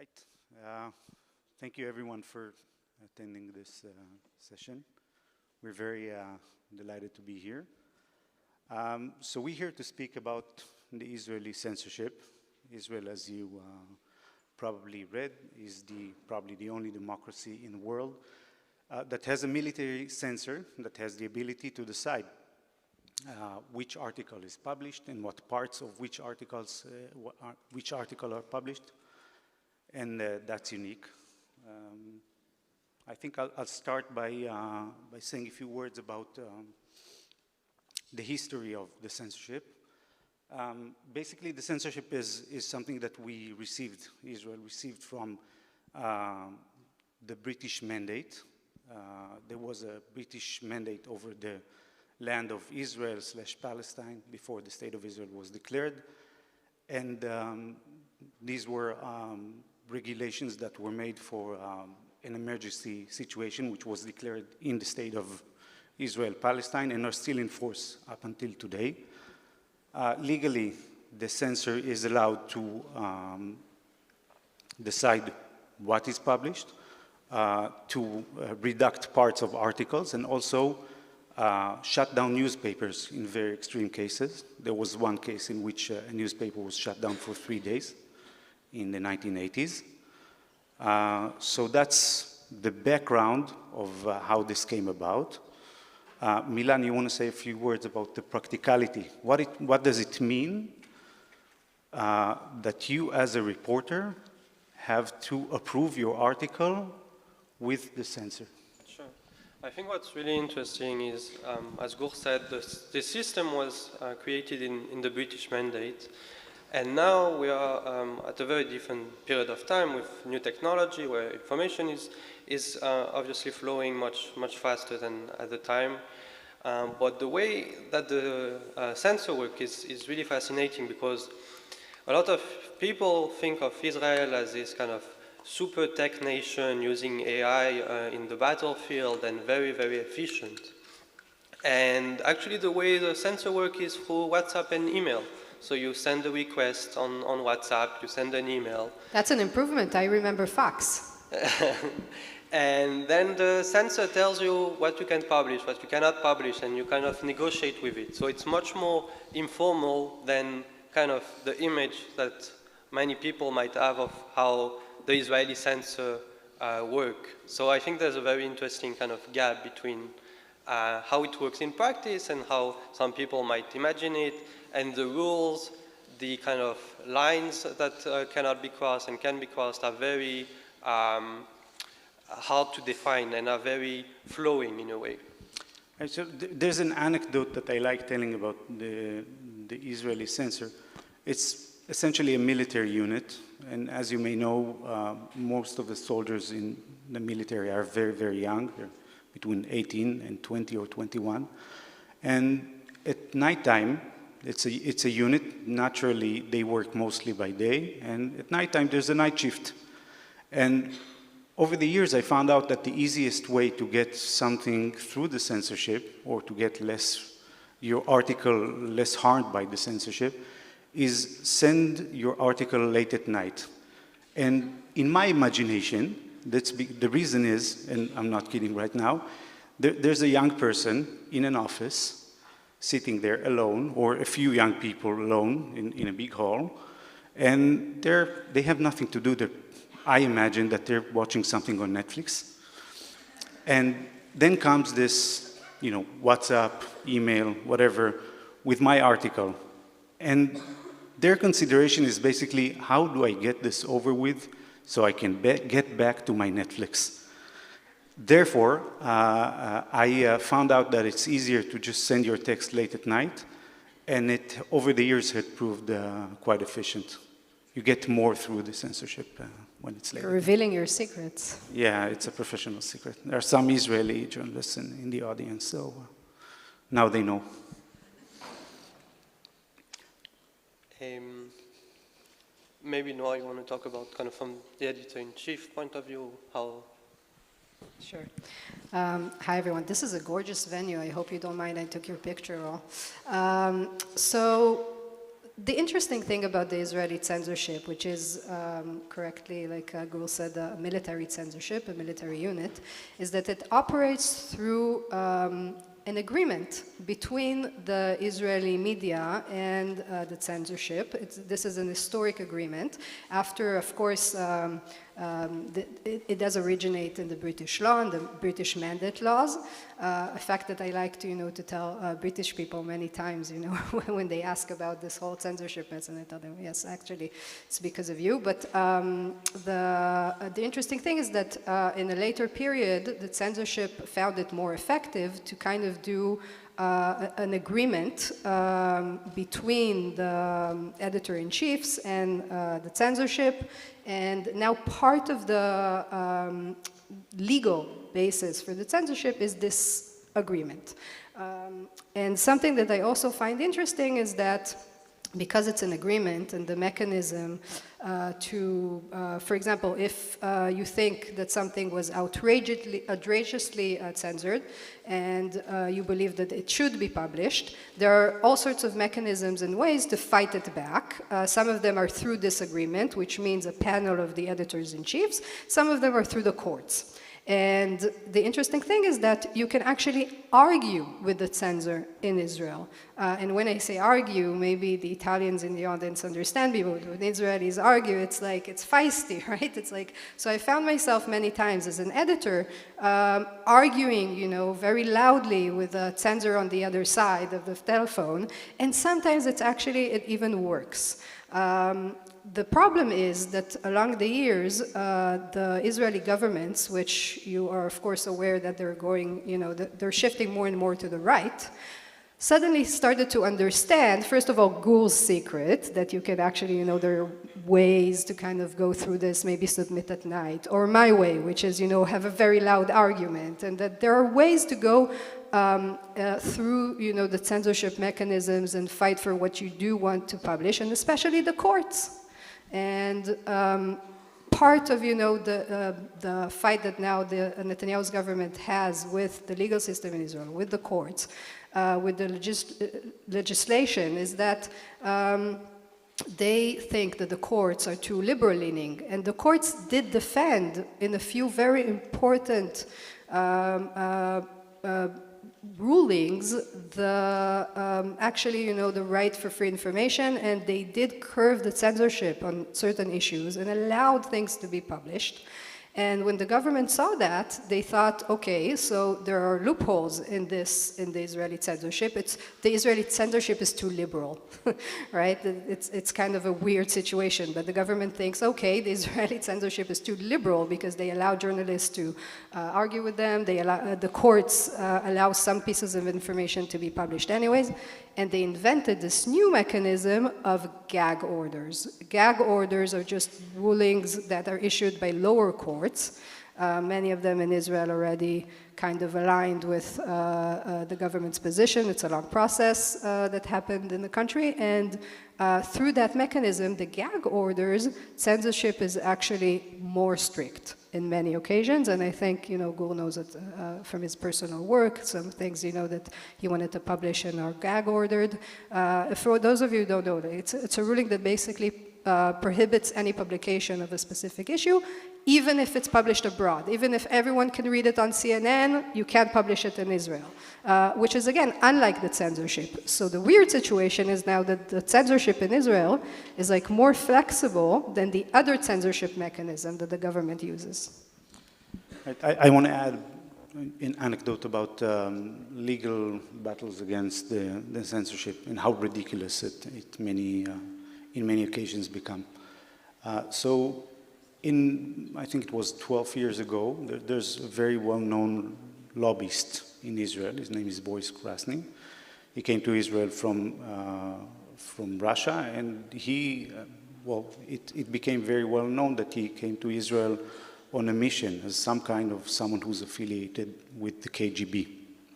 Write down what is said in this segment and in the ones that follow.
right. Thank you everyone for attending this session. We're very delighted to be here. So we're here to speak about the Israeli censorship. Israel, as you probably read, is probably the only democracy in the world that has a military censor that has the ability to decide which article is published and what parts of which article are published, and that's unique. I think I'll start by saying a few words about the history of the censorship. Basically, the censorship is something that Israel received from the British mandate. There was a British mandate over the land of Israel/Palestine before the state of Israel was declared. And these were regulations that were made for an emergency situation, which was declared in the state of Israel-Palestine and are still in force up until today. Legally, the censor is allowed to decide what is published, to redact parts of articles, and also shut down newspapers in very extreme cases. There was one case in which a newspaper was shut down for 3 days in the 1980s. So that's the background of how this came about. Milan, you want to say a few words about the practicality? What does it mean that you as a reporter have to approve your article with the censor? Sure. I think what's really interesting is, as Gur said, the system was created in the British mandate. And now we are at a very different period of time with new technology where information is obviously flowing much faster than at the time. But the way that the censor work is really fascinating, because a lot of people think of Israel as this kind of super tech nation using AI in the battlefield and very, very efficient. And actually the way the censor work is through WhatsApp and email. So you send a request on WhatsApp, you send an email. That's an improvement. I remember fax. And then the censor tells you what you can publish, what you cannot publish, and you kind of negotiate with it. So it's much more informal than kind of the image that many people might have of how the Israeli censor work. So I think there's a very interesting kind of gap between how it works in practice and how some people might imagine it, and the rules, the kind of lines that cannot be crossed and can be crossed are very hard to define and are very flowing in a way. And so there's an anecdote that I like telling about the Israeli censor. It's essentially a military unit, and as you may know, most of the soldiers in the military are very, very young. They're between 18 and 20 or 21. And at nighttime, it's a unit. Naturally, they work mostly by day, and at nighttime there's a night shift. And over the years, I found out that the easiest way to get something through the censorship, or to get your article less harmed by the censorship, is send your article late at night. And in my imagination, the reason is, and I'm not kidding right now, there's a young person in an office sitting there alone, or a few young people alone in a big hall, and they have nothing to do. I imagine that they're watching something on Netflix. And then comes this, WhatsApp, email, whatever, with my article. And their consideration is basically, how do I get this over with so I can get back to my Netflix? Therefore, I found out that it's easier to just send your text late at night, and it, over the years, had proved quite efficient. You get more through the censorship when it's late. You're revealing your secrets. Yeah, it's a professional secret. There are some Israeli journalists in the audience, so now they know. Maybe Noa, you want to talk about kind of from the editor-in-chief point of view, how... Sure. Hi, everyone. This is a gorgeous venue. I hope you don't mind I took your picture all. So the interesting thing about the Israeli censorship, which is correctly, like Gur said, a military censorship, a military unit, is that it operates through an agreement between the Israeli media and the censorship. This is an historic agreement. After, of course, it does originate in the British law and the British mandate laws. A fact that I like to, to tell British people many times, when they ask about this whole censorship mess, and I tell them, yes, actually, it's because of you. But the interesting thing is that in a later period, the censorship found it more effective to kind of do an agreement between the editor-in-chiefs and the censorship, and now part of the legal basis for the censorship is this agreement. And something that I also find interesting is that because it's an agreement and the mechanism for example, if you think that something was outrageously censored and you believe that it should be published, there are all sorts of mechanisms and ways to fight it back. Some of them are through this agreement, which means a panel of the editors-in-chiefs. Some of them are through the courts. And the interesting thing is that you can actually argue with the censor in Israel. And when I say argue, maybe the Italians in the audience understand me, but when Israelis argue, it's like, it's feisty, right? It's like, so I found myself many times as an editor arguing, very loudly with a censor on the other side of the telephone. And sometimes it even works. The problem is that along the years, the Israeli governments, which you are of course aware that they're going, they're shifting more and more to the right, suddenly started to understand, first of all, Gur's secret, that you can actually, there are ways to kind of go through this, maybe submit at night, or my way, which is, have a very loud argument, and that there are ways to go through, the censorship mechanisms and fight for what you do want to publish, and especially the courts. And part of, the fight that now the Netanyahu's government has with the legal system in Israel, with the courts, with the legislation, is that they think that the courts are too liberal-leaning. And the courts did defend in a few very important rulings the right for free information, and they did curb the censorship on certain issues and allowed things to be published. And when the government saw that, they thought, okay, so there are loopholes in the Israeli censorship. The Israeli censorship is too liberal, right? It's kind of a weird situation, but the government thinks, okay, the Israeli censorship is too liberal because they allow journalists to argue with them. The courts allow some pieces of information to be published anyways, and they invented this new mechanism of gag orders. Gag orders are just rulings that are issued by lower courts. Many of them in Israel already kind of aligned with the government's position. It's a long process that happened in the country, and through that mechanism, the gag orders, censorship is actually more strict in many occasions, and I think, Gur knows it from his personal work, some things, that he wanted to publish and are gag ordered. For those of you who don't know, it's a ruling that basically prohibits any publication of a specific issue, even if it's published abroad. Even if everyone can read it on CNN, you can't publish it in Israel, which is, again, unlike the censorship. So the weird situation is now that the censorship in Israel is like more flexible than the other censorship mechanism that the government uses. I want to add an anecdote about legal battles against the censorship and how ridiculous it in many occasions become. So I think it was 12 years ago, there's a very well-known lobbyist in Israel. His name is Boris Krasny. He came to Israel from Russia, and it became very well known that he came to Israel on a mission as someone who's affiliated with the KGB.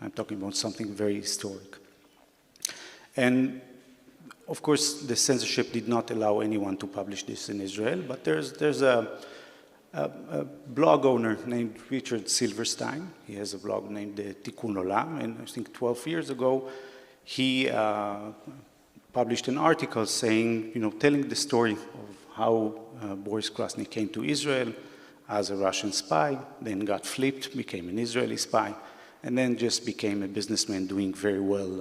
I'm talking about something very historic. And of course, the censorship did not allow anyone to publish this in Israel, but there's a blog owner named Richard Silverstein. He has a blog named Tikkun Olam, and I think 12 years ago, he published an article saying, telling the story of how Boris Krasny came to Israel as a Russian spy, then got flipped, became an Israeli spy, and then just became a businessman doing very well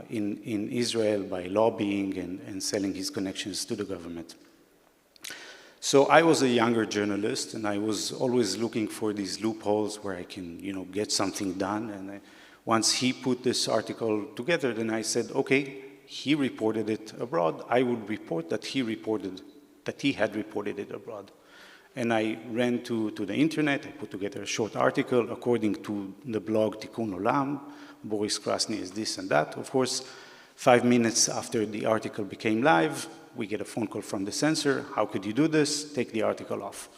in Israel by lobbying and selling his connections to the government. So I was a younger journalist, and I was always looking for these loopholes where I can, get something done. And once he put this article together, then I said, okay, he reported it abroad. I would report that he had reported it abroad. And I ran to the internet. I put together a short article according to the blog Tikkun Olam. Boris Krasny is this and that. Of course, 5 minutes after the article became live, we get a phone call from the censor. How could you do this? Take the article off.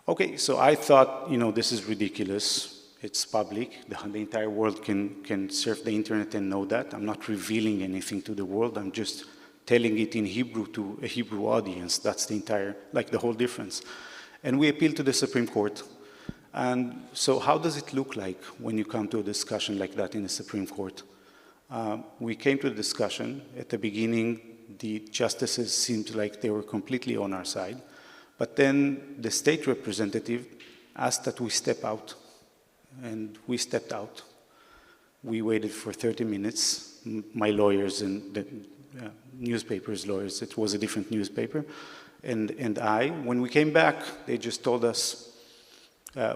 Okay, so I thought, this is ridiculous. It's public. The entire world can surf the internet and know that. I'm not revealing anything to the world. I'm just telling it in Hebrew to a Hebrew audience. That's the whole difference. And we appealed to the Supreme Court. And so how does it look like when you come to a discussion like that in the Supreme Court? We came to the discussion. At the beginning, the justices seemed like they were completely on our side. But then the state representative asked that we step out. And we stepped out. We waited for 30 minutes. My lawyers and the newspaper's lawyers, it was a different newspaper, and I, when we came back, they just told us,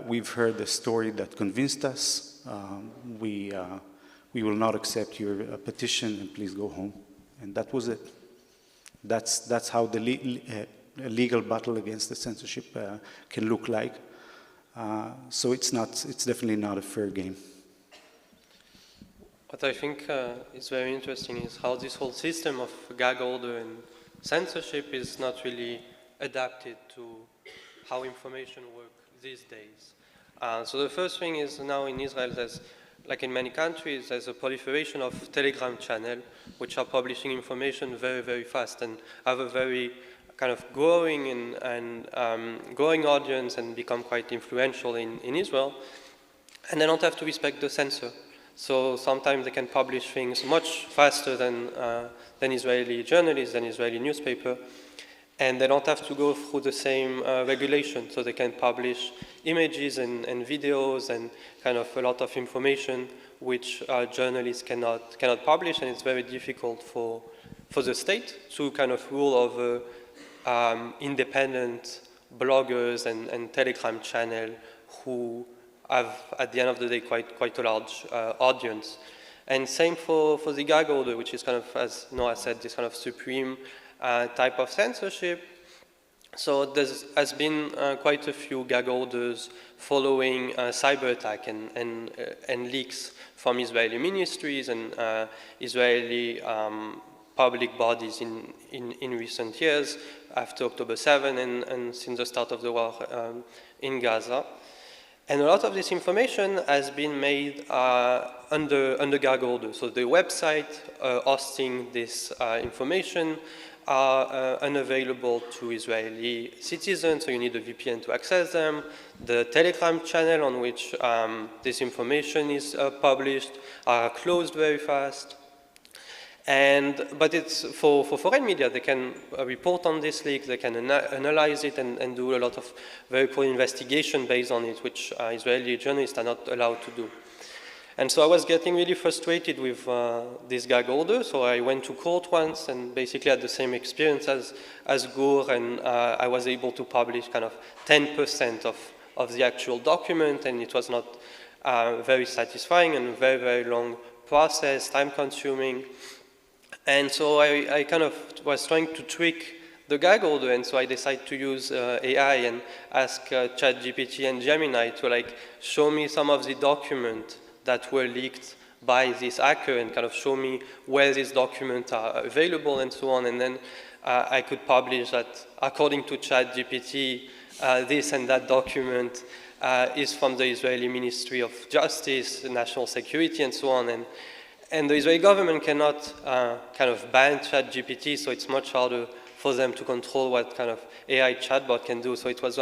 we've heard a story that convinced us. We will not accept your petition, and please go home. And that was it. That's how the legal battle against the censorship can look like. So it's definitely not a fair game. What I think is very interesting is how this whole system of gag order and censorship is not really adapted to how information works these days. So the first thing is now in Israel, there's, like in many countries, there's a proliferation of Telegram channels which are publishing information very, very fast and have a very kind of growing and growing audience and become quite influential in Israel. And they don't have to respect the censor. So sometimes they can publish things much faster than Israeli journalists, than Israeli newspaper, and they don't have to go through the same regulation. So they can publish images and videos and kind of a lot of information which journalists cannot publish, and it's very difficult for the state to kind of rule over independent bloggers and Telegram channel who have, at the end of the day, quite a large audience. And same for the gag order, which is kind of, as Noah said, this kind of supreme type of censorship. So there has been quite a few gag orders following cyber attack and leaks from Israeli ministries and Israeli public bodies in recent years, after October 7 and since the start of the war in Gaza. And a lot of this information has been made under gag order. So the website hosting this information are unavailable to Israeli citizens, so you need a VPN to access them. The Telegram channel on which this information is published are closed very fast. But it's for foreign media, they can report on this leak, they can analyze it and do a lot of very poor investigation based on it, which Israeli journalists are not allowed to do. And so I was getting really frustrated with this gag order, so I went to court once and basically had the same experience as Gur, and I was able to publish kind of 10% of the actual document, and it was not very satisfying and a very, very long process, time-consuming. And so I kind of was trying to trick the gag order, and so I decided to use AI and ask ChatGPT and Gemini to show me some of the documents that were leaked by this hacker and kind of show me where these documents are available and so on. And then I could publish that according to ChatGPT, this and that document is from the Israeli Ministry of Justice, National Security, and so on. And the Israeli government cannot kind of ban ChatGPT, so it's much harder for them to control what kind of AI chatbot can do. So it was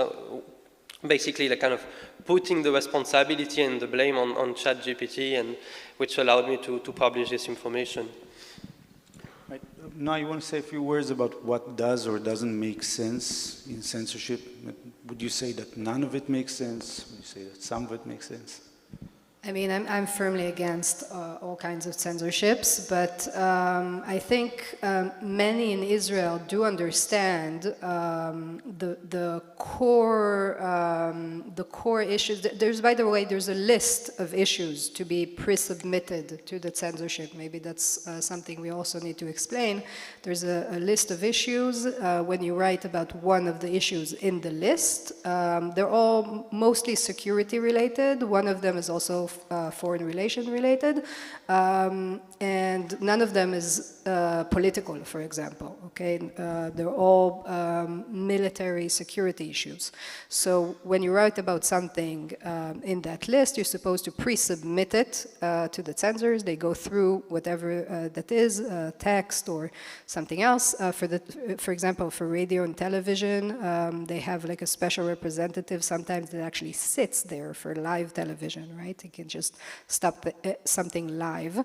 basically kind of putting the responsibility and the blame on ChatGPT, and which allowed me to publish this information. Now, you want to say a few words about what does or doesn't make sense in censorship? Would you say that none of it makes sense? Would you say that some of it makes sense? I mean, I'm firmly against all kinds of censorships, but I think many in Israel do understand the core issues. There's, by the way, there's a list of issues to be pre-submitted to the censorship. Maybe that's something we also need to explain. There's a list of issues. When you write about one of the issues in the list, they're all mostly security related. One of them is also foreign relation related, and none of them is political, for example, okay? They're all military security issues. So when you write about something in that list, you're supposed to pre-submit it to the censors. They go through whatever that is, text or something else. For example, for radio and television, they have like a special representative sometimes that actually sits there for live television, right? You can just stop something live.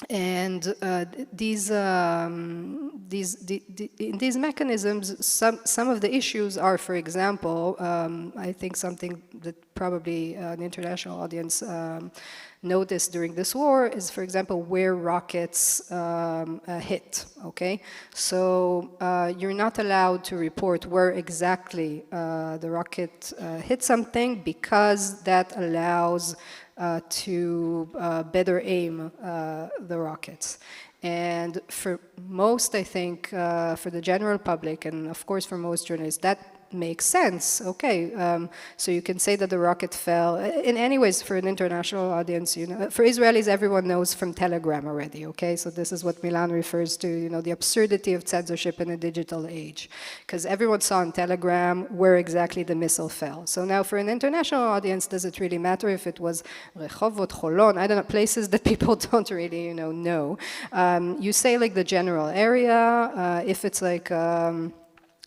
And these mechanisms, some of the issues are, for example, I think something that probably an international audience noticed during this war is, for example, where rockets hit, okay? So you're not allowed to report where exactly the rocket hit something, because that allows to better aim the rockets. And for most, I think, for the general public, and of course for most journalists, that makes sense. Okay, so you can say that the rocket fell. In any ways, for an international audience, you know, for Israelis, everyone knows from Telegram already. Okay, so this is what Milan refers to, you know, the absurdity of censorship in a digital age, because everyone saw on Telegram where exactly the missile fell. So now, for an international audience, does it really matter if it was Rehovot, Holon? I don't know, places that people don't really, you know. You say like the general area. If it's like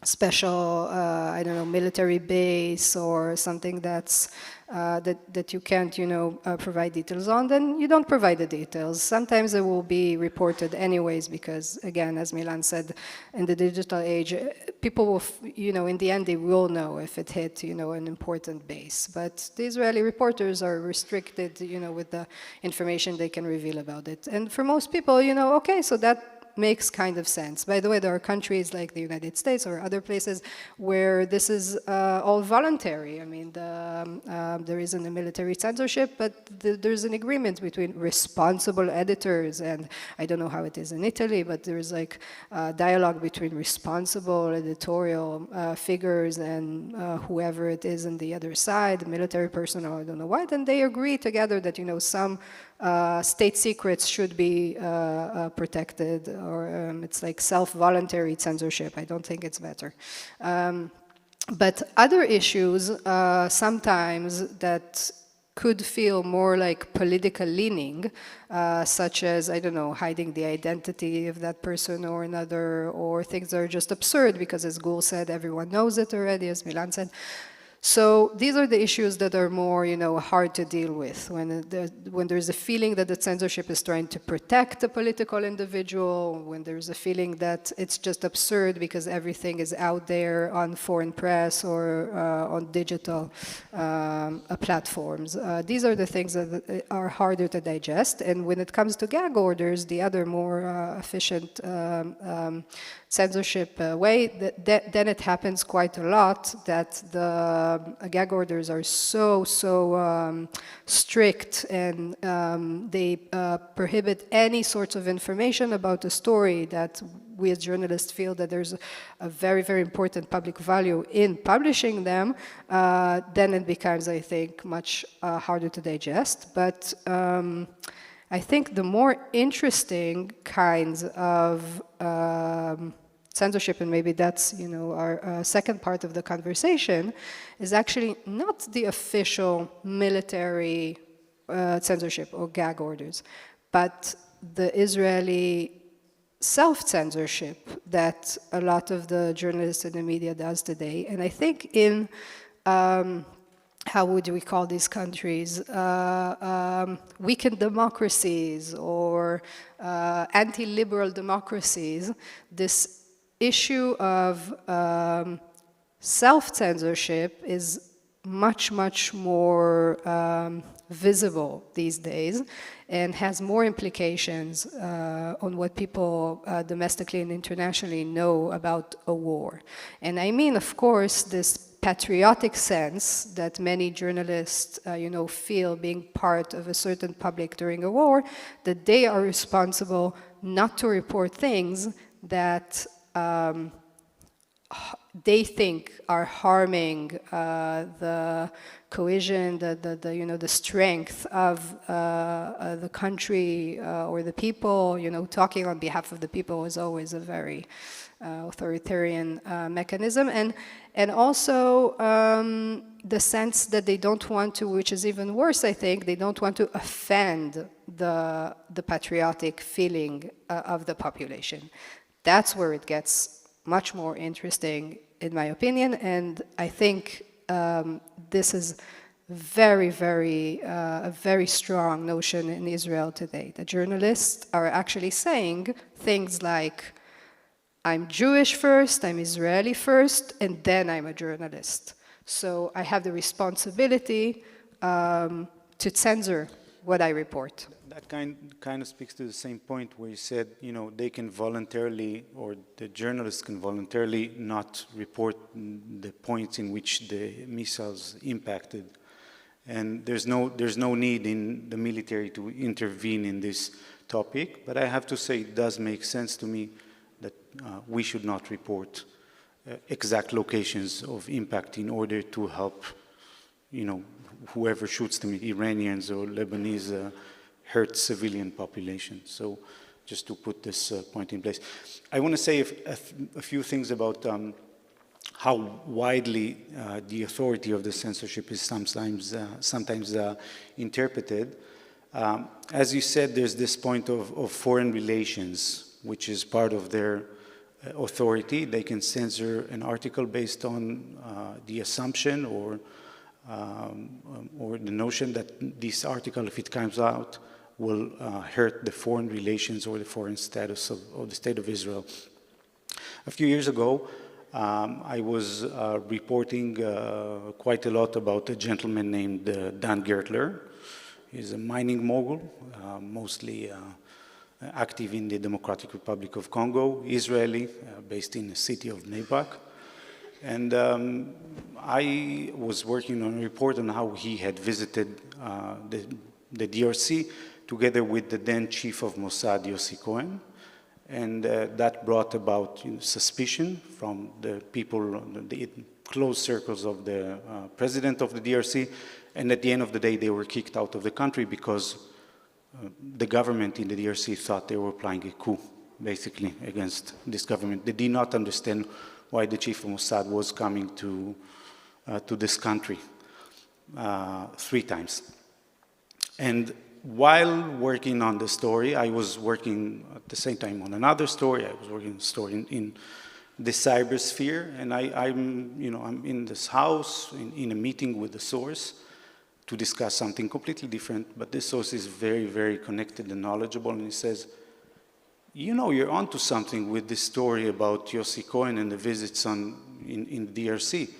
special, I don't know, military base or something that's that you can't, you know, provide details on, then you don't provide the details. Sometimes it will be reported anyways, because again, as Milan said, in the digital age, people will, you know, in the end, they will know if it hit, you know, an important base. But the Israeli reporters are restricted, you know, with the information they can reveal about it. And for most people, you know, okay, so that makes kind of sense. By the way, there are countries like the United States or other places where this is all voluntary. I mean, there isn't a military censorship, but there's an agreement between responsible editors, and I don't know how it is in Italy, but there's like dialogue between responsible editorial figures and whoever it is on the other side, military personnel, I don't know what, and they agree together that, you know, some state secrets should be protected, or it's like self-voluntary censorship. I don't think it's better. But other issues, sometimes that could feel more like political leaning, such as, I don't know, hiding the identity of that person or another, or things that are just absurd because, as Gur said, everyone knows it already, as Milan said. So these are the issues that are more, you know, hard to deal with, when there's a feeling that the censorship is trying to protect a political individual, when there's a feeling that it's just absurd because everything is out there on foreign press or on digital platforms. These are the things that are harder to digest. And when it comes to gag orders, the other more efficient censorship way, then it happens quite a lot that the gag orders are so strict, and they prohibit any sorts of information about a story that we as journalists feel that there's a very, very important public value in publishing them. Then it becomes, I think, much harder to digest. But I think the more interesting kinds of censorship, and maybe that's, you know, our second part of the conversation, is actually not the official military censorship or gag orders, but the Israeli self-censorship that a lot of the journalists and the media does today. And I think in how would we call these countries, weakened democracies or anti-liberal democracies, this issue of self-censorship is much, much more visible these days and has more implications on what people domestically and internationally know about a war. And I mean, of course, this patriotic sense that many journalists, feel being part of a certain public during a war, that they are responsible not to report things that they think are harming the cohesion, the strength of the country or the people. Talking on behalf of the people is always a very authoritarian mechanism, and also the sense that they don't want to, which is even worse, I think, they don't want to offend the patriotic feeling of the population. That's where it gets much more interesting, in my opinion, and I think this is very, very, a very strong notion in Israel today. The journalists are actually saying things like, I'm Jewish first, I'm Israeli first, and then I'm a journalist. So I have the responsibility to censor what I report. That kind of speaks to the same point where you said, they can voluntarily, or the journalists can voluntarily not report the points in which the missiles impacted. And there's no need in the military to intervene in this topic, but I have to say it does make sense to me that we should not report exact locations of impact in order to help, whoever shoots them, Iranians or Lebanese, hurt civilian population. So just to put this point in place. I want to say a few things about how widely the authority of the censorship is sometimes interpreted. As you said, there's this point of foreign relations, which is part of their authority. They can censor an article based on the assumption or the notion that this article, if it comes out, will hurt the foreign relations or the foreign status of the State of Israel. A few years ago, I was reporting quite a lot about a gentleman named Dan Gertler. He's a mining mogul, mostly active in the Democratic Republic of Congo, Israeli, based in the city of Bnei Brak. And I was working on a report on how he had visited the DRC together with the then chief of Mossad, Yossi Cohen. And that brought about suspicion from the people, the close circles of the president of the DRC. And at the end of the day, they were kicked out of the country because the government in the DRC thought they were planning a coup, basically, against this government. They did not understand why the chief of Mossad was coming to this country 3 times. And while working on the story, I was working at the same time on another story. I was working on a story in the cybersphere, and I'm in this house in a meeting with the source to discuss something completely different, but this source is very, very connected and knowledgeable, and he says, you're onto something with this story about Yossi Cohen and the visits in the DRC.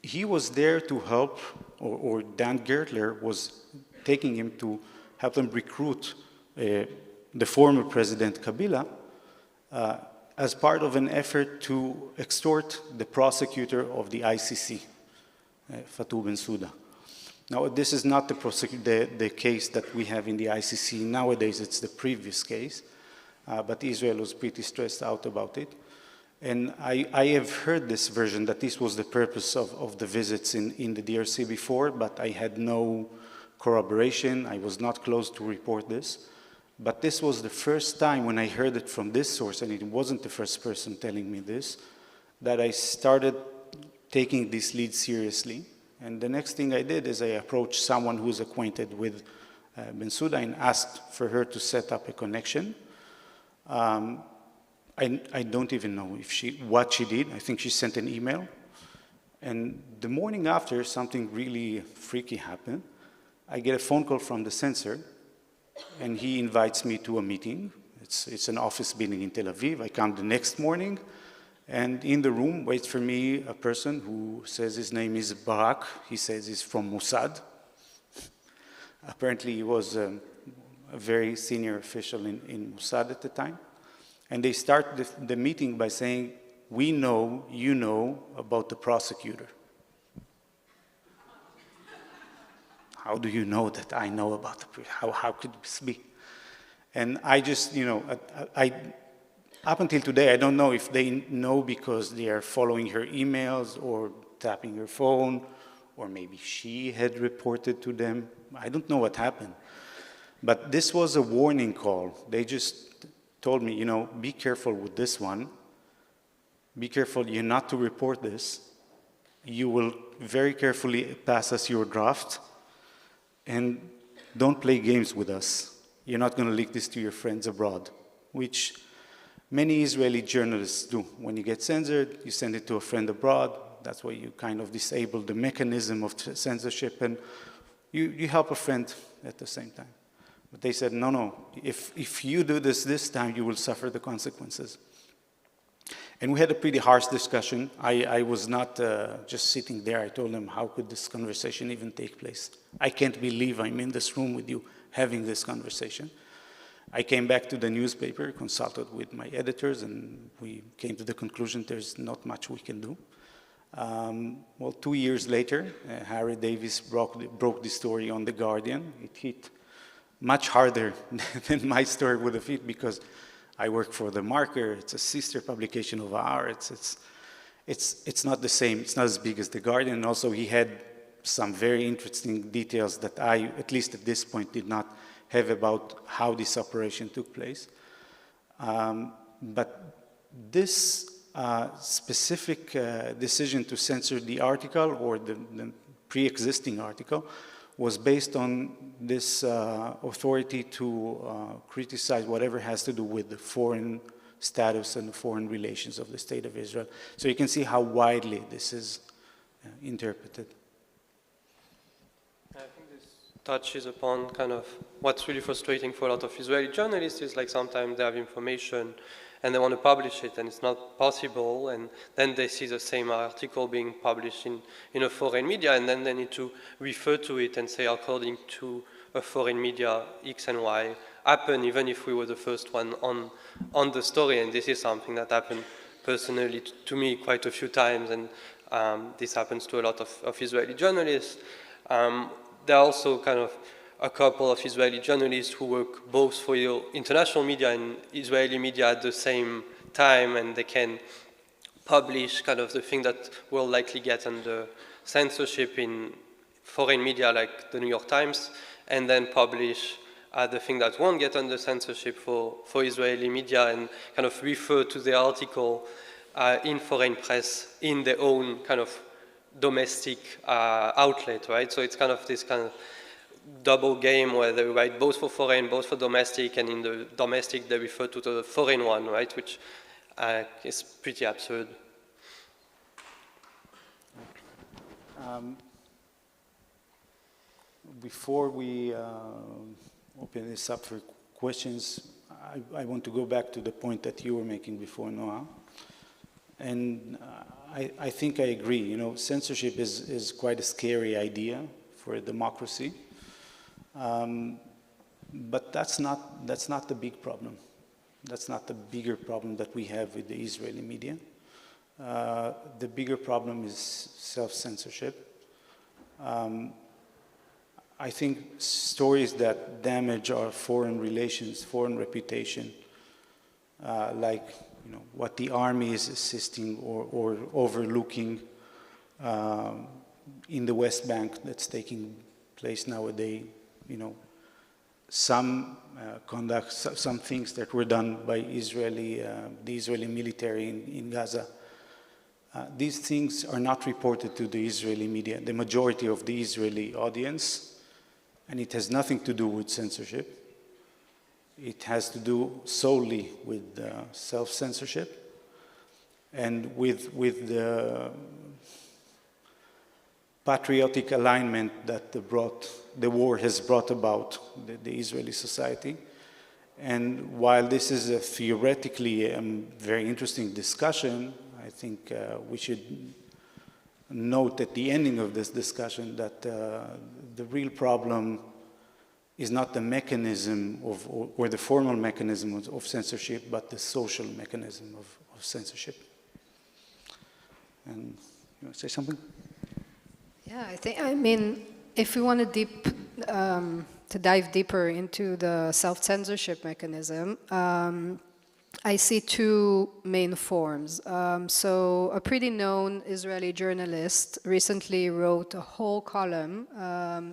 He was there to help, or Dan Gertler was taking him to help them recruit the former President Kabila as part of an effort to extort the prosecutor of the ICC, Fatou Bensouda. Now, this is not the case that we have in the ICC nowadays, it's the previous case, but Israel was pretty stressed out about it. And I have heard this version that this was the purpose of the visits in the DRC before, but I had no corroboration. I was not close to report this. But this was the first time when I heard it from this source, and it wasn't the first person telling me this, that I started taking this lead seriously. And the next thing I did is I approached someone who's acquainted with Bensouda and asked for her to set up a connection. I don't even know what she did. I think she sent an email. And the morning after, something really freaky happened. I get a phone call from the censor, and he invites me to a meeting. It's an office building in Tel Aviv. I come the next morning, and in the room waits for me a person who says his name is Barak. He says he's from Mossad. Apparently, he was a very senior official in Mossad at the time. And they start the meeting by saying, "We know, you know about the prosecutor." How do you know that I know about the prosecutor? How could this be? And I just, up until today, I don't know if they know because they are following her emails or tapping her phone, or maybe she had reported to them. I don't know what happened. But this was a warning call. They just told me, be careful with this one. Be careful, you're not to report this. You will very carefully pass us your draft, and don't play games with us. You're not going to leak this to your friends abroad, which many Israeli journalists do. When you get censored, you send it to a friend abroad. That's why you kind of disable the mechanism of censorship, and you help a friend at the same time. But they said, no, if you do this time, you will suffer the consequences. And we had a pretty harsh discussion. I was not just sitting there. I told them, how could this conversation even take place? I can't believe I'm in this room with you having this conversation. I came back to the newspaper, consulted with my editors, and we came to the conclusion there's not much we can do. 2 years later, Harry Davis broke the story on The Guardian. It hit much harder than my story would have hit because I work for TheMarker. It's a sister publication of Haaretz. It's not the same. It's not as big as The Guardian. And also, he had some very interesting details that I, at least at this point, did not have about how this operation took place. But this specific decision to censor the article or the pre-existing article was based on this authority to criticize whatever has to do with the foreign status and the foreign relations of the State of Israel. So you can see how widely this is interpreted. I think this touches upon kind of what's really frustrating for a lot of Israeli journalists is like sometimes they have information and they want to publish it and it's not possible, and then they see the same article being published in a foreign media, and then they need to refer to it and say according to a foreign media X and Y happen, even if we were the first one on the story. And this is something that happened personally to me quite a few times, and this happens to a lot of Israeli journalists. There are also kind of a couple of Israeli journalists who work both for international media and Israeli media at the same time, and they can publish kind of the thing that will likely get under censorship in foreign media like the New York Times, and then publish the thing that won't get under censorship for Israeli media, and kind of refer to the article in foreign press in their own kind of domestic outlet, right? So it's kind of this kind of double game where they write both for foreign, both for domestic, and in the domestic they refer to the foreign one, right? Which is pretty absurd. Before we open this up for questions, I want to go back to the point that you were making before, Noah. And I think I agree. Censorship is quite a scary idea for a democracy. But that's not the big problem. That's not the bigger problem that we have with the Israeli media. The bigger problem is self-censorship. I think stories that damage our foreign relations, foreign reputation, like what the army is assisting or overlooking in the West Bank that's taking place nowadays. Some some things that were done by the Israeli military in Gaza. These things are not reported to the Israeli media, the majority of the Israeli audience, and it has nothing to do with censorship. It has to do solely with self-censorship and with the patriotic alignment that the war has brought about the Israeli society. And while this is a theoretically very interesting discussion, I think we should note at the ending of this discussion that the real problem is not the mechanism or the formal mechanism of censorship, but the social mechanism of censorship. And you want to say something? Yeah, I mean, if we want to dive deeper into the self-censorship mechanism, I see two main forms. So a pretty known Israeli journalist recently wrote a whole column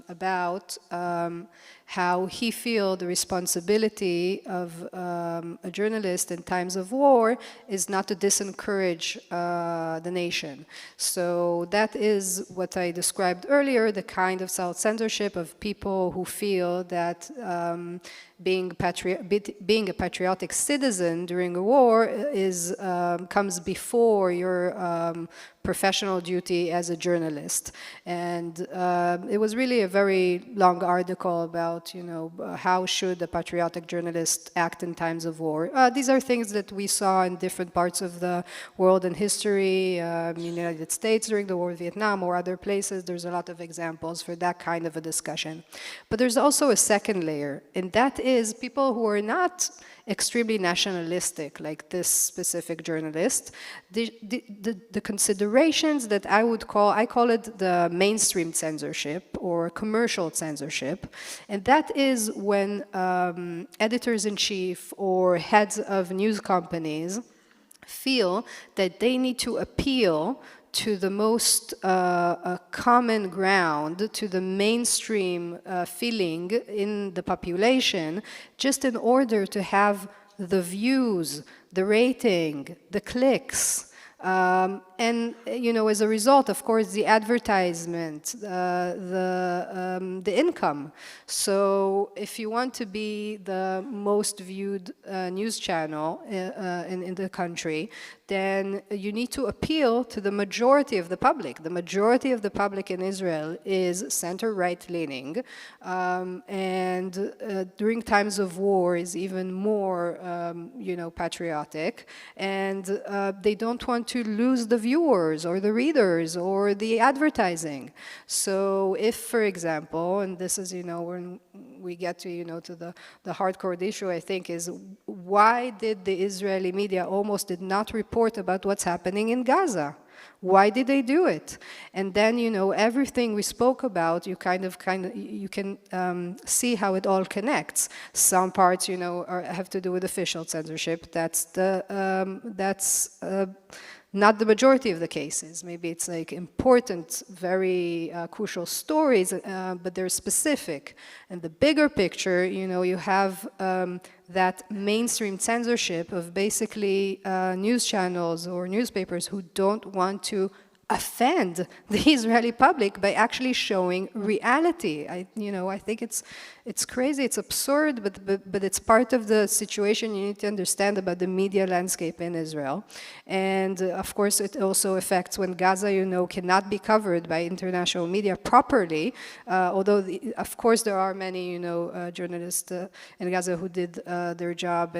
about how he feels the responsibility of a journalist in times of war is not to disencourage the nation. So that is what I described earlier, the kind of self-censorship of people who feel that being a patriotic citizen during a war comes before your professional duty as a journalist. And it was really a very long article about, how should a patriotic journalist act in times of war. These are things that we saw in different parts of the world and history, in the United States during the war, Vietnam, or other places. There's a lot of examples for that kind of a discussion. But there's also a second layer, and that is people who are not extremely nationalistic, like this specific journalist. The considerations that I call it the mainstream censorship or commercial censorship, and that is when editors-in-chief or heads of news companies feel that they need to appeal to the most common ground, to the mainstream feeling in the population, just in order to have the views, the rating, the clicks. And as a result, of course, the advertisement, the income. So if you want to be the most viewed news channel in the country, then you need to appeal to the majority of the public. The majority of the public in Israel is center-right leaning, and during times of war is even more, patriotic, and they don't want to lose the viewers or the readers or the advertising. So if, for example, and this is, when we get to, to the hardcore issue, I think, is why did the Israeli media almost did not report about what's happening in Gaza? Why did they do it? And then, everything we spoke about, you you can see how it all connects. Some parts, have to do with official censorship. That's not the majority of the cases. Maybe it's like important, very crucial stories, but they're specific. And the bigger picture, you have that mainstream censorship of basically news channels or newspapers who don't want to offend the Israeli public by actually showing reality. I think it's crazy, it's absurd, but it's part of the situation you need to understand about the media landscape in Israel. And of course, it also affects when Gaza, cannot be covered by international media properly. Although, of course, there are many, journalists in Gaza who did their job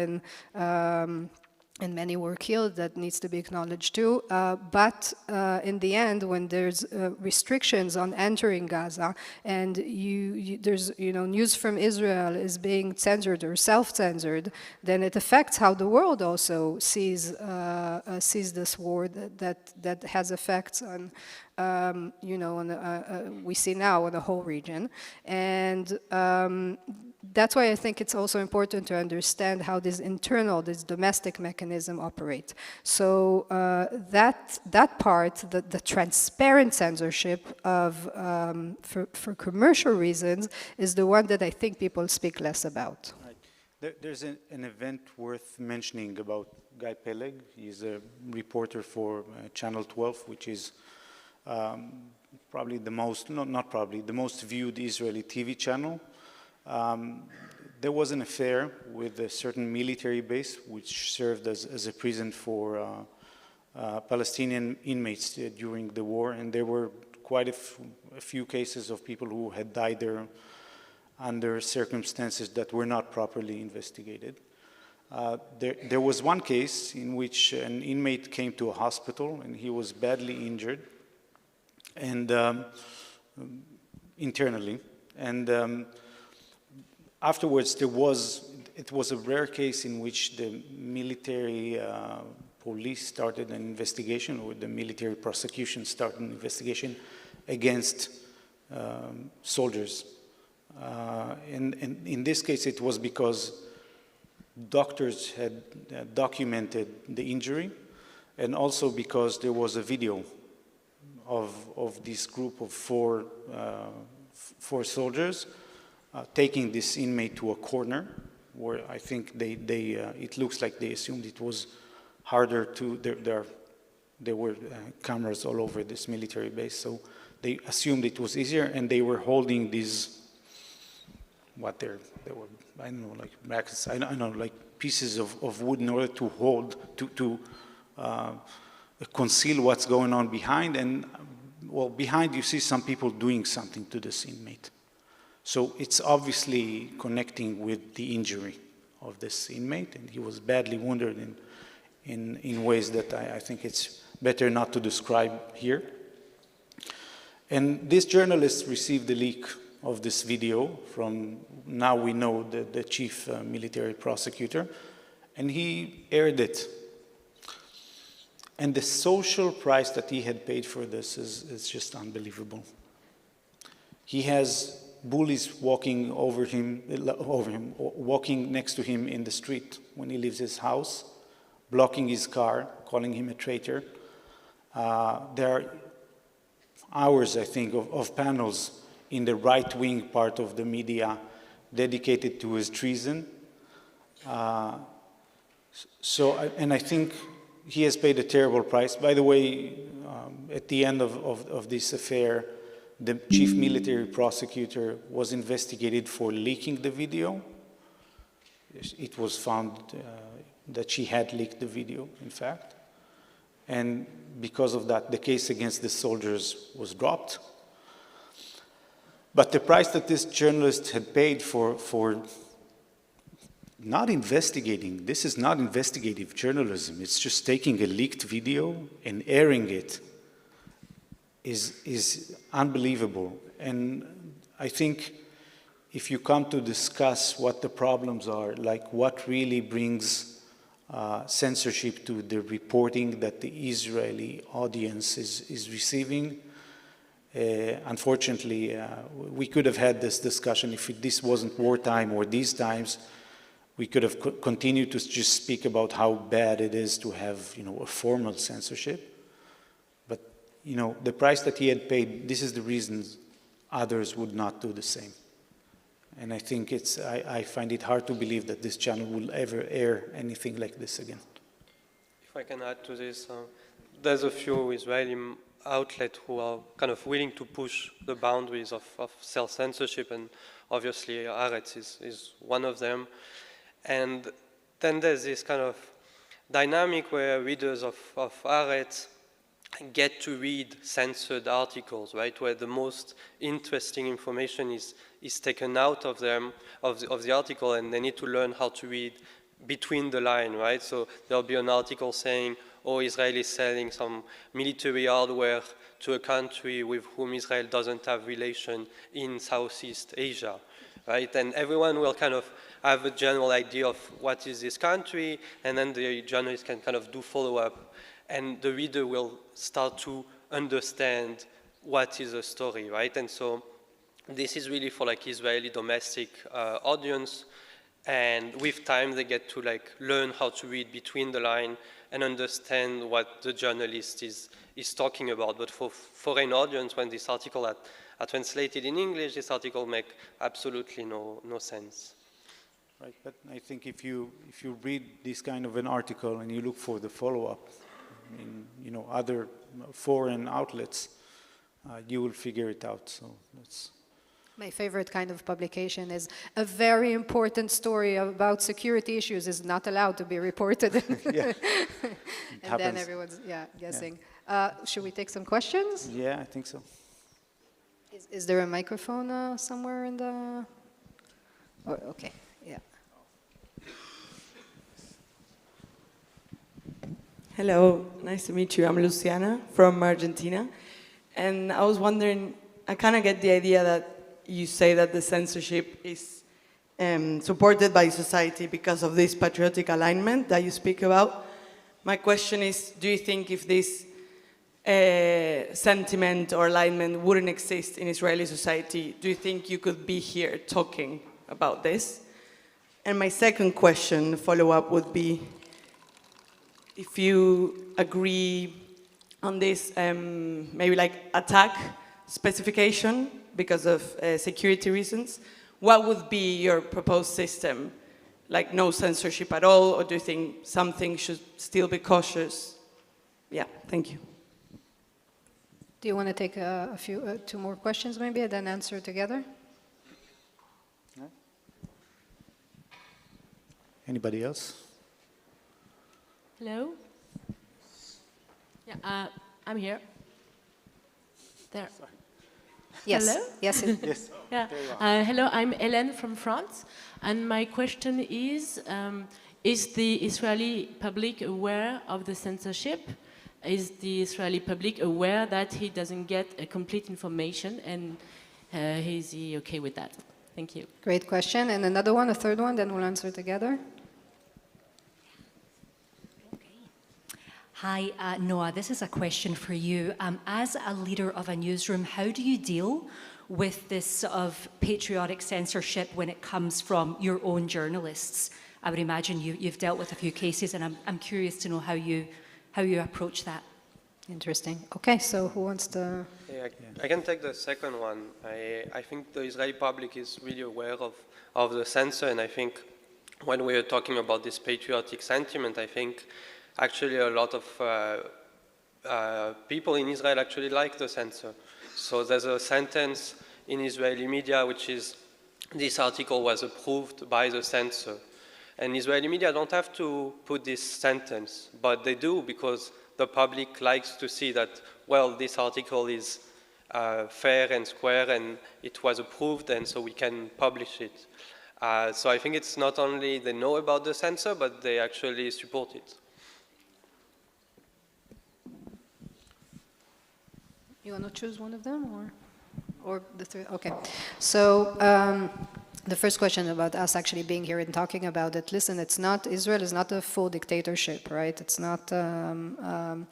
and many were killed. That needs to be acknowledged too. But in the end, when there's restrictions on entering Gaza, and there's news from Israel is being censored or self-censored, then it affects how the world also sees this war that has effects on. We see now in the whole region, and that's why I think it's also important to understand how this domestic mechanism operate. So that part, the transparent censorship for commercial reasons, is the one that I think people speak less about. Right. There's an event worth mentioning about Guy Peleg. He's a reporter for Channel 12, which is probably the most, the most viewed Israeli TV channel. There was an affair with a certain military base which served as a prison for Palestinian inmates during the war, and there were quite a few cases of people who had died there under circumstances that were not properly investigated. There was one case in which an inmate came to a hospital and he was badly injured and internally. And afterwards, it was a rare case in which the military police started an investigation, or the military prosecution started an investigation against soldiers. And in this case, it was because doctors had documented the injury, and also because there was a video of this group of four soldiers taking this inmate to a corner, where I think it looks like they assumed it was harder to, there were cameras all over this military base, so they assumed it was easier, and they were holding these, they were, I don't know, like brackets, I don't know, like pieces of wood in order to hold, to conceal what's going on behind, and well, behind you see some people doing something to this inmate. So it's obviously connecting with the injury of this inmate, and he was badly wounded in ways that I think it's better not to describe here. And this journalist received the leak of this video from, now we know, the chief military prosecutor, and he aired it. And the social price that he had paid for this is just unbelievable. He has bullies walking walking next to him in the street when he leaves his house, blocking his car, calling him a traitor. There are hours, I think, of panels in the right-wing part of the media dedicated to his treason. And I think he has paid a terrible price. By the way, at the end of this affair, the chief military prosecutor was investigated for leaking the video. It was found that she had leaked the video, in fact. And because of that, the case against the soldiers was dropped. But the price that this journalist had paid for not investigating, this is not investigative journalism, it's just taking a leaked video and airing it, is unbelievable. And I think if you come to discuss what the problems are, like what really brings censorship to the reporting that the Israeli audience is receiving, unfortunately, we could have had this discussion if this wasn't wartime or these times. We could have continued to just speak about how bad it is to have, a formal censorship. But, the price that he had paid, this is the reason others would not do the same. And I think I find it hard to believe that this channel will ever air anything like this again. If I can add to this, there's a few Israeli outlets who are kind of willing to push the boundaries of self-censorship, and obviously Haaretz is one of them. And then there's this kind of dynamic where readers of Haaretz get to read censored articles, right, where the most interesting information is taken out of them, of the article, and they need to learn how to read between the line, right? So there'll be an article saying, Israel is selling some military hardware to a country with whom Israel doesn't have relation in Southeast Asia, right? And everyone will kind of have a general idea of what is this country, and then the journalist can kind of do follow-up, and the reader will start to understand what is a story, right? And so this is really for like Israeli domestic audience, and with time they get to like learn how to read between the line and understand what the journalist is talking about. But for foreign audience, when this article are translated in English, this article make absolutely no sense. Right, but I think if you read this kind of an article and you look for the follow-up in other foreign outlets, you will figure it out. So that's. My favorite kind of publication is a very important story about security issues is not allowed to be reported. Yeah. And then everyone's guessing. Yeah. Should we take some questions? Yeah, I think so. Is there a microphone somewhere in the... Oh, okay, yeah. Hello, nice to meet you. I'm Luciana from Argentina. And I was wondering, I kind of get the idea that you say that the censorship is supported by society because of this patriotic alignment that you speak about. My question is, do you think if this sentiment or alignment wouldn't exist in Israeli society, do you think you could be here talking about this? And my second question, follow-up, would be, if you agree on this maybe like attack specification because of security reasons, what would be your proposed system? Like no censorship at all, or do you think something should still be cautious? Yeah, thank you. Do you want to take two more questions maybe and then answer together? Anybody else? Hello? Yeah, I'm here. There. Yes. Hello? Yes. Yes. Yeah. Hello, I'm Hélène from France. And my question is the Israeli public aware of the censorship? Is the Israeli public aware that he doesn't get a complete information, and is he okay with that? Thank you. Great question. And another one, a third one, then we'll answer together. Hi, Noa, this is a question for you. As a leader of a newsroom, how do you deal with this sort of patriotic censorship when it comes from your own journalists? I would imagine you've dealt with a few cases, and I'm curious to know how you approach that. Interesting. Okay, so who wants to... Yeah, I can take the second one. I think the Israeli public is really aware of the censor, and I think when we are talking about this patriotic sentiment, I think actually a lot of people in Israel actually like the censor. So there's a sentence in Israeli media which is, this article was approved by the censor. And Israeli media don't have to put this sentence, but they do because the public likes to see that, well, this article is fair and square and it was approved, and so we can publish it. So I think it's not only they know about the censor, but they actually support it. You want to choose one of them, or the three? Okay. So the first question about us actually being here and talking about it. Listen, it's not, Israel is not a full dictatorship, right? It's not. I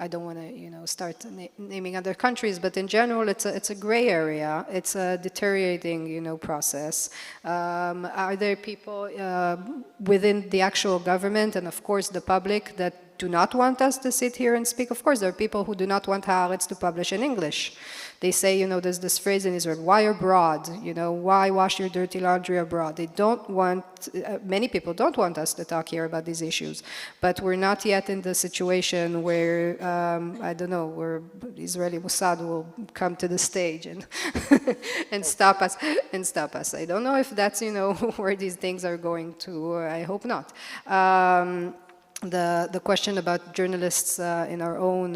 don't want to, start naming other countries, but in general, it's a gray area. It's a deteriorating, process. Are there people within the actual government and, of course, the public that do not want us to sit here and speak? Of course, there are people who do not want Haaretz to publish in English. They say, there's this phrase in Israel, why abroad? Why wash your dirty laundry abroad? They don't want, many people don't want us to talk here about these issues. But we're not yet in the situation where, I don't know, where Israeli Mossad will come to the stage and, and stop us. I don't know if that's, where these things are going to. I hope not. The question about journalists in our own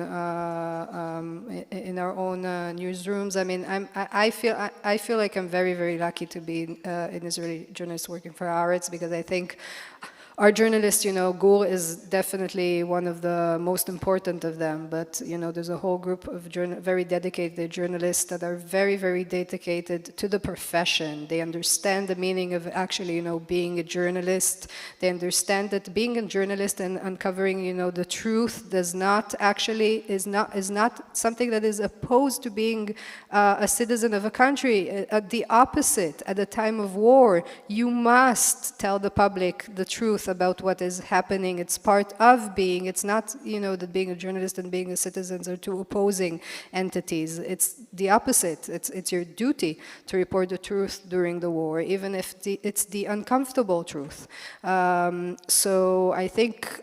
newsrooms. I mean, I feel like I'm very, very lucky to be an Israeli journalist working for Haaretz, because I think our journalists, Gur is definitely one of the most important of them, but, there's a whole group of very dedicated journalists that are very, very dedicated to the profession. They understand the meaning of actually, being a journalist. They understand that being a journalist and uncovering, the truth is not something that is opposed to being a citizen of a country. At the opposite, at a time of war, you must tell the public the truth about what is happening. It's part of being. It's not, that being a journalist and being a citizen are two opposing entities. It's the opposite. It's your duty to report the truth during the war, even if it's the uncomfortable truth. So I think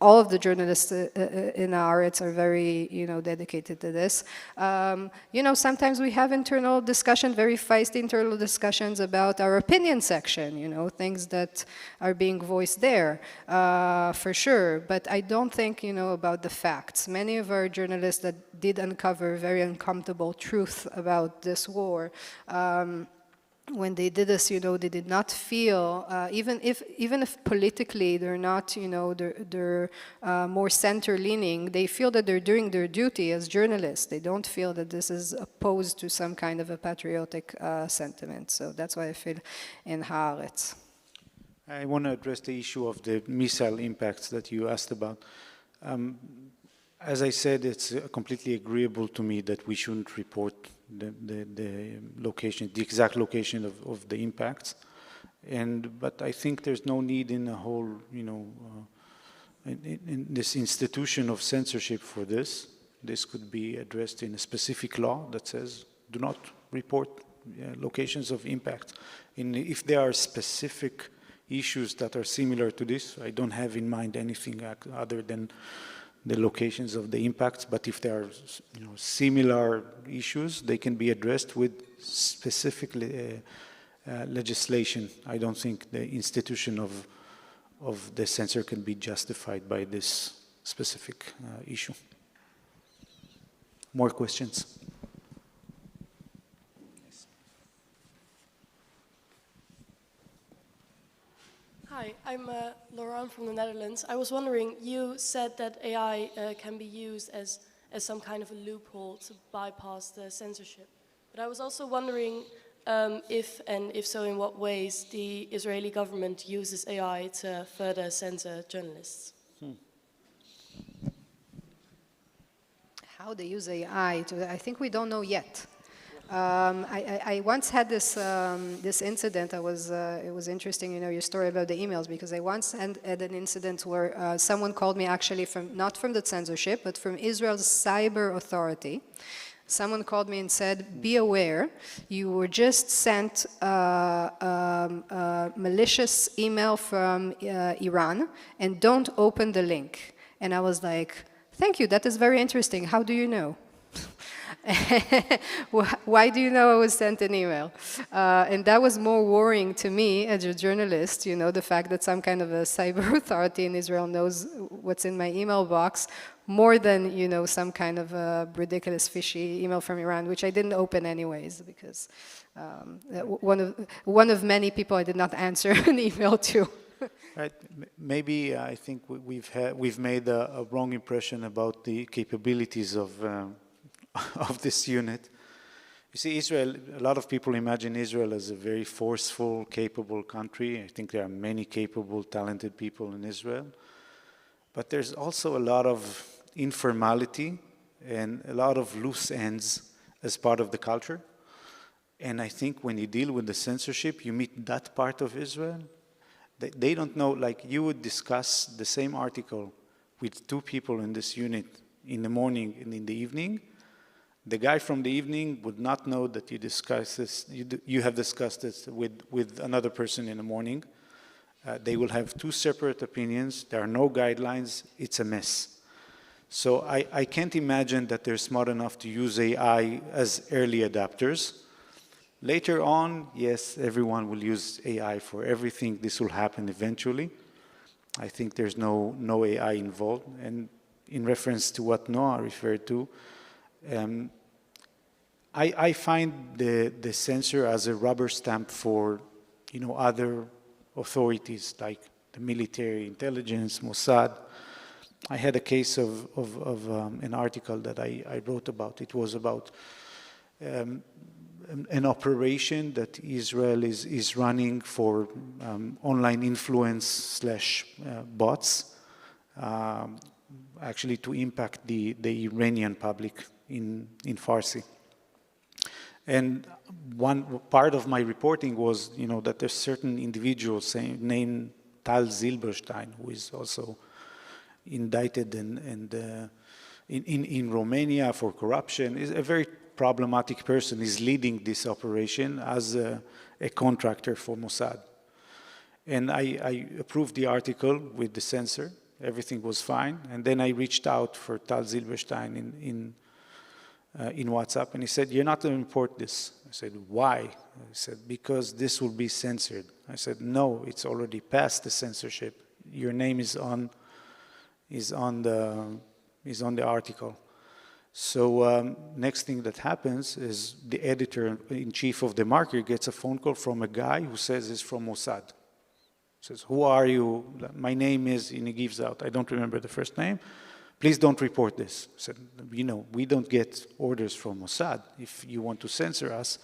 all of the journalists in Haaretz are very, dedicated to this. Sometimes we have internal discussion, very feisty internal discussions about our opinion section, things that are being voiced there, for sure. But I don't think, about the facts. Many of our journalists that did uncover very uncomfortable truth about this war, when they did this, they did not feel, even if politically they're not, they're more center-leaning, they feel that they're doing their duty as journalists. They don't feel that this is opposed to some kind of a patriotic sentiment. So that's why I feel in Haaretz. I want to address the issue of the missile impacts that you asked about. As I said, it's completely agreeable to me that we shouldn't report the location, the exact location of the impacts. But I think there's no need in a whole, in this institution of censorship for this. This could be addressed in a specific law that says, do not report locations of impact. And if there are specific issues that are similar to this, I don't have in mind anything other than the locations of the impacts, but if there are similar issues, they can be addressed with specific legislation. I don't think the institution of the censor can be justified by this specific issue. More questions? Hi, I'm Laurent from the Netherlands. I was wondering, you said that AI can be used as some kind of a loophole to bypass the censorship. But I was also wondering if so, in what ways the Israeli government uses AI to further censor journalists. How they use AI, I think we don't know yet. I once had this incident. It was interesting, your story about the emails, because I once had an incident where someone called me, actually not from the censorship, but from Israel's cyber authority. Someone called me and said, "Be aware, you were just sent a malicious email from Iran, and don't open the link." And I was like, "Thank you. That is very interesting. How do you know?" Why do you know I was sent an email? And that was more worrying to me as a journalist, the fact that some kind of a cyber authority in Israel knows what's in my email box, more than, some kind of a ridiculous fishy email from Iran, which I didn't open anyways, because one of many people I did not answer an email to. Right. Maybe I think we've made a wrong impression about the capabilities of this unit. You see, Israel, a lot of people imagine Israel as a very forceful, capable country. I think there are many capable, talented people in Israel. But there's also a lot of informality and a lot of loose ends as part of the culture. And I think when you deal with the censorship, you meet that part of Israel. They don't know, like you would discuss the same article with two people in this unit in the morning and in the evening. The guy from the evening would not know that you discuss this. You have discussed this with another person in the morning. They will have two separate opinions. There are no guidelines. It's a mess. So I can't imagine that they're smart enough to use AI as early adapters. Later on, yes, everyone will use AI for everything. This will happen eventually. I think there's no AI involved. And in reference to what Noa referred to, I find the censor as a rubber stamp for, other authorities like the military, intelligence, Mossad. I had a case of an article that I wrote about. It was about an operation that Israel is running for online influence / bots, actually to impact the Iranian public in Farsi. And one part of my reporting was, that there's certain individuals named Tal Zilberstein, who is also indicted in Romania for corruption, is a very problematic person. He's leading this operation as a contractor for Mossad. And I approved the article with the censor, everything was fine. And then I reached out for Tal Zilberstein in WhatsApp, and he said, you're not going to report this. I said, why? He said, because this will be censored. I said, no, it's already past the censorship. Your name is on the article. So next thing that happens is the editor-in-chief of TheMarker gets a phone call from a guy who says he's from Mossad. Says, who are you? My name is, and he gives out, I don't remember the first name. Please don't report this. I said, you know, we don't get orders from Mossad. If you want to censor us,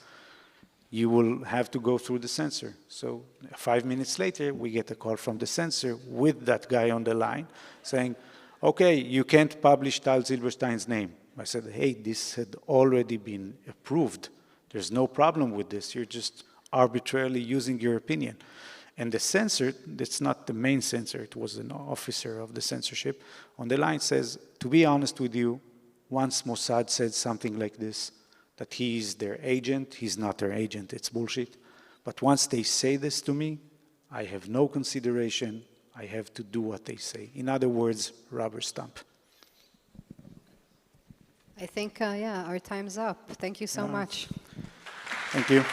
you will have to go through the censor. So 5 minutes later, we get a call from the censor with that guy on the line saying, okay, you can't publish Tal Zilberstein's name. I said, hey, this had already been approved. There's no problem with this. You're just arbitrarily using your opinion. And the censor, that's not the main censor, it was an officer of the censorship, on the line says, to be honest with you, once Mossad said something like this, that he's their agent, he's not their agent, it's bullshit. But once they say this to me, I have no consideration, I have to do what they say. In other words, rubber stamp. I think, yeah, our time's up. Thank you so much. Thank you.